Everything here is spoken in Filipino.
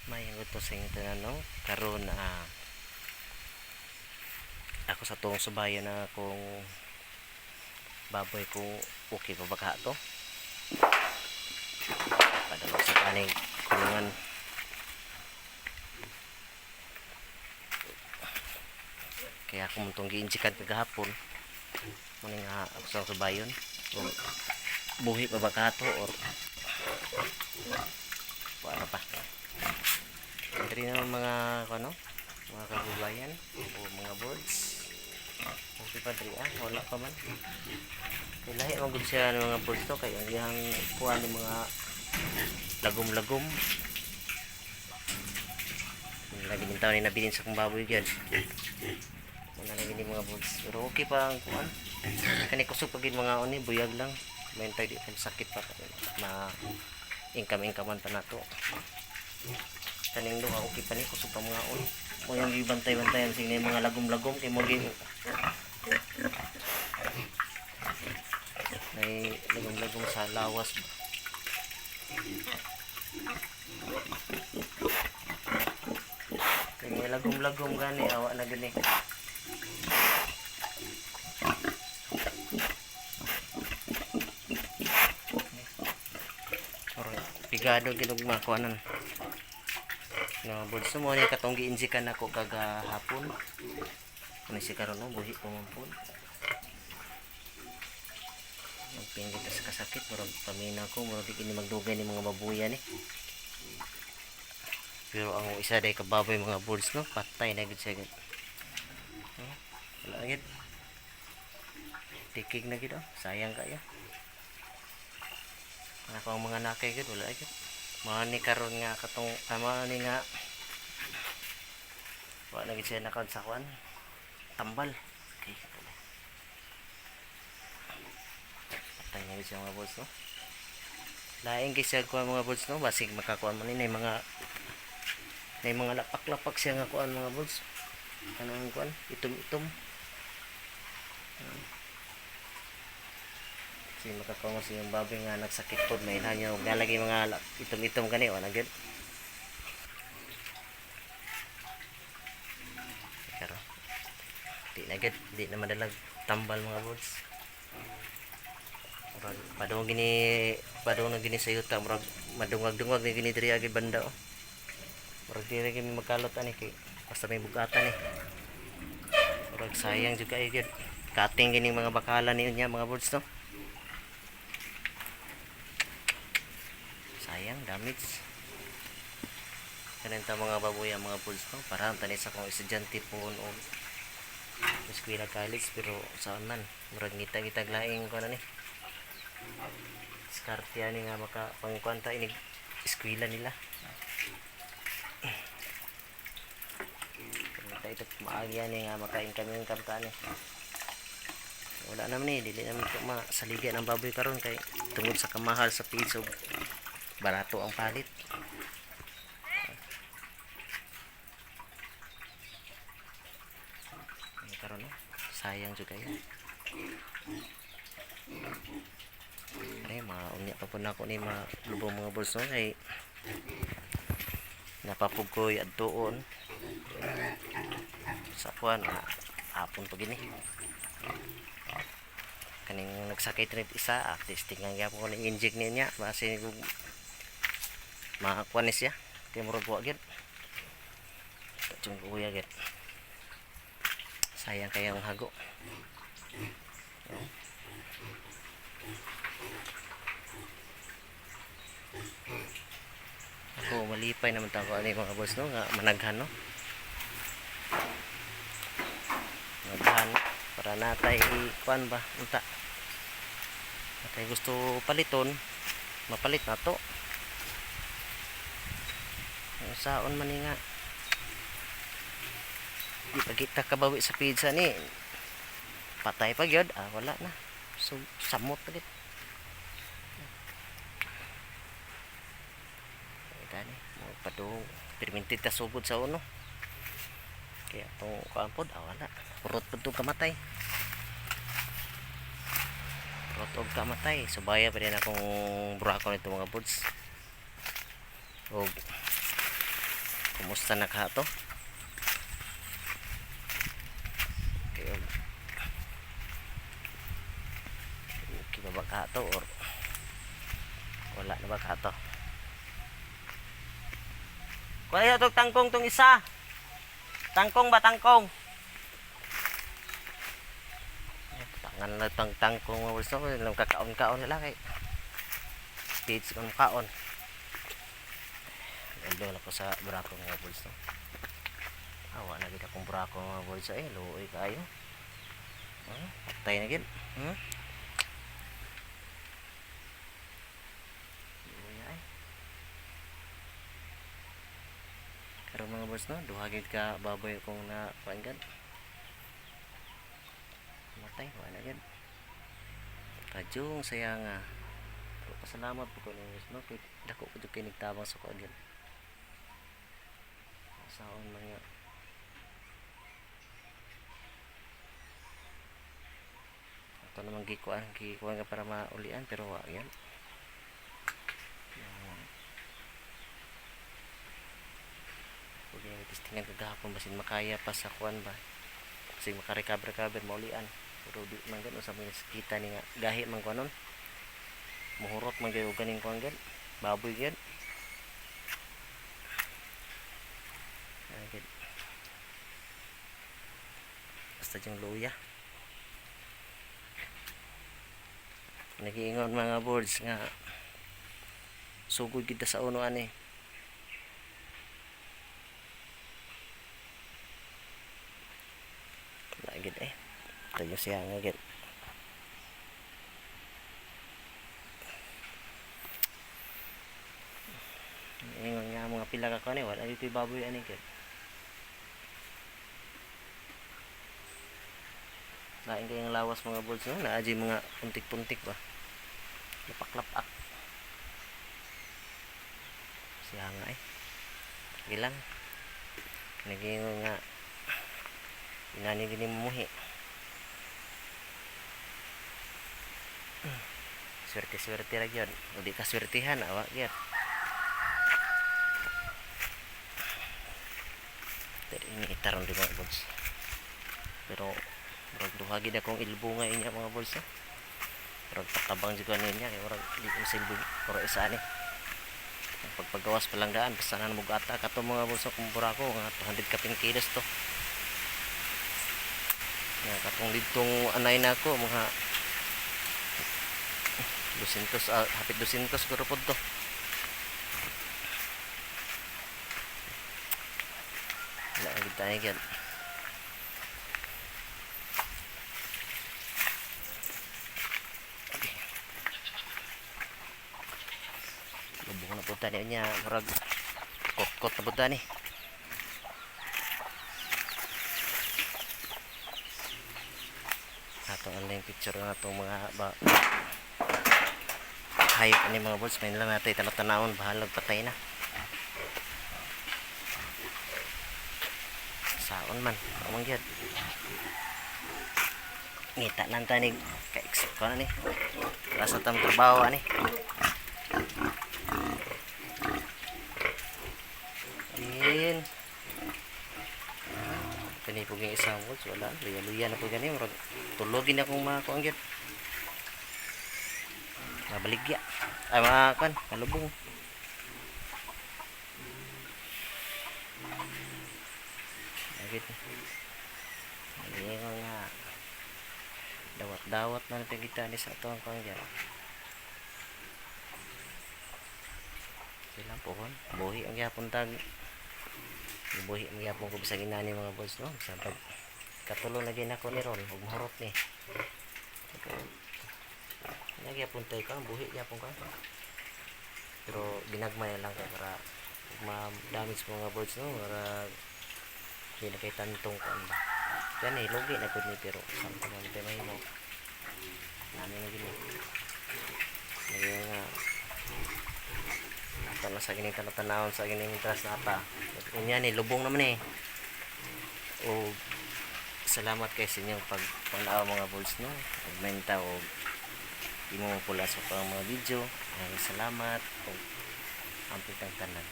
May utos sa inyo tanong karon ako sa tuong subayo na kung baboy kung okay pa baka to padalo sa kaning kulungan. Kaya ako mong giinjikan kagahapon muna nga ako sa subayon o buhi pa baka to or ano pa dari na mga ano mga kabubayan o mga birds okay pa dari wala pa man kaya lahi magod siya ng mga birds to kaya ang iyang kuha ng mga lagom-lagom lagi ng tao ni nabilin sa kong baboy dyan wala na gini mga birds pero okay pa ang kuhan kanikusog pagin mga oni buyag lang may tayo di sakit pa na income-incomean pa na to kaning duha okay pa ni kusog pa mga on mo yung ibantay-bantayan sing mga lagom-lagom kay mo gi may lagom-lagom sa lawas ba kay lagom-lagom gani awa na gani pigado ginog makuanan no birds mo ni katong giinjikan ako kagahapon ani si karon no buhi ko man pud magpinggit sa kasakit murag pamina ko murag di kini magdugay ni mga babuyan eh pero ang isa day kababoy mga birds no patay na gid siya gid wala gid tikig na gid sayang kaya ako ang mga nakay gid wala gid mani karon nga katong tama ni nga wala gid siya nakaon sa kuan tambal okay patay na gid siya mga birds no laing gid siya kuan mga birds no basig makakuan man ni mga lapak-lapak siya nga kuan mga birds kanang kuan itom-itom si makakawang sa yung baboy nga nagsakit po may inhanyo galagi mga itom-itom gani wala gid pero di na gid di na madalag tambal mga birds padung na gini sa yuta murag madungag-dungag ni gini diri agad banda murag diri gini magkalot ani kay basta may bugatan murag sayang juga gid kating gini mga bakalan niya mga birds no sayang damage kanenta mga baboy ang mga birds no para tanis sa kong estudyante po o eskwela college pero saan man murag ngitag laing ko na ni diskarte ani nga maka pangkwanta inig eskwela nila ito maagya ni nga maka-income ka ni wala naman ni dili naman ito masaligan ang baboy karon kay tungod sa kamahal sa piso barato ang palit karon sayang juga yan ay maunya pa po na ako ni malubong mga bulso kay napapugoy at doon sa kuan hapon pa gini kaning nagsakit rin isa testing nga gyapon ko ning inject niya base makakuan ni siya kay murag wa gid chung kuya gid sayang kaya ang hago ako malipay naman ta ko ani mga boss no nga managhan no managhan para natay kuan ba unta natay gusto paliton mapalit na to saon man nga di pa kita kabawi sa pizza ni patay pa gyud wala na so samot ulit gani mo padung permitted ta sugod sa uno kaya tong kampod wala purot pud tong kamatay purot og kamatay subaya pa din akong burakon nito mga birds og Musta na ka to? Okay, okay ba ka to or wala na ba ka to? Kuya to tangkong tong isa. Tangkong ba tangkong? Tangan na tang tangkong mo gusto ko lang kakaon-kaon nila kay stage kung kaon. Ando na ko sa brako mga bulls no. Awa na gid akong brako mga bulls luoy kayo. Patay na gid. Karon mga bulls no, duha gid ka baboy kung na painggan. Matay wala gid. Kajong saya nga. Pasalamat po ko ninyo no kay dako ko jud kay nigtabang sa kuan gid. Saon mga ato namang gikuan ka para maulian pero wa yan. Pwede testingan kagahapon basin makaya pa sa kuan ba. Kasi makarecover maulian. Pero di man gano sa mga kita ni nga gahi man kuanon. Muhurot man gyud ganing kuan gid. Baboy gid. Basta yung luya. Nagiingon mga birds nga sugod kita sa uno ani. Lagid tayo siya nga gid. Ingon nga mga pila ka kani wala dito baboy ani gid. Lain kayong lawas mga birds no, naaji mga puntik-puntik ba. Lapak-lapak. Siya nga Gilang. Nagingon nga inani gini mumuhi. Swerte-swerte ra gyud. O di ka swertihan awa gyud. Pero ini itaron di mga birds. Pero murag duha gid akong ilbo nga inya mga birds no. Murag patabang jud niya kay murag di ko silbi pero isa ni. Pagpagawas palanggaan basta na mo gata kato mga birds kung burako nga 200 kaping kilos to. Nga katong didtong anay nako mga 200 hapit 200 guro pod to. Wala gid tayo gid. Lubong na punta niya murag kot-kot na punta ni. Atong online picture na itong mga hayop ni mga birds. May lang natin tanawon bahalag patay na. Saon man amang gyud. Ngita lang tanig ka-exit ko na ni. Rasa tam trabaho ani. Din. Kani po yung isang birds wala. Luya-luya na po gani. Tulogin akong mga kuang gyud. Mabaligya. Ay mga kan, malubong. Agit. Ayun nga. Dawat-dawat na natin kita ni sa tuwang kuang gyud. Silang po kon. Buhi ang gyapon tag. Buhi ang gyapon ko bisag inani mga boys no. Sabag katulong lagi nako ni ron ug mahurot ni. Nagyapon tayo ka, buhi yapon ka. Pero ginagmay lang ka para ma-damage mga birds no, para hindi na kayo tantong ka ba. Yan logi na po ni pero samtang naman tayo mahimo. Nami na gini. Ngayon nga, ito na sa gining tanaw sa gining interest nata. Yan lubong naman O salamat kay sa inyong pagpanaw mga birds no. Pagmenta o di mo pula sa pang mga video. Salamat o amping tanan.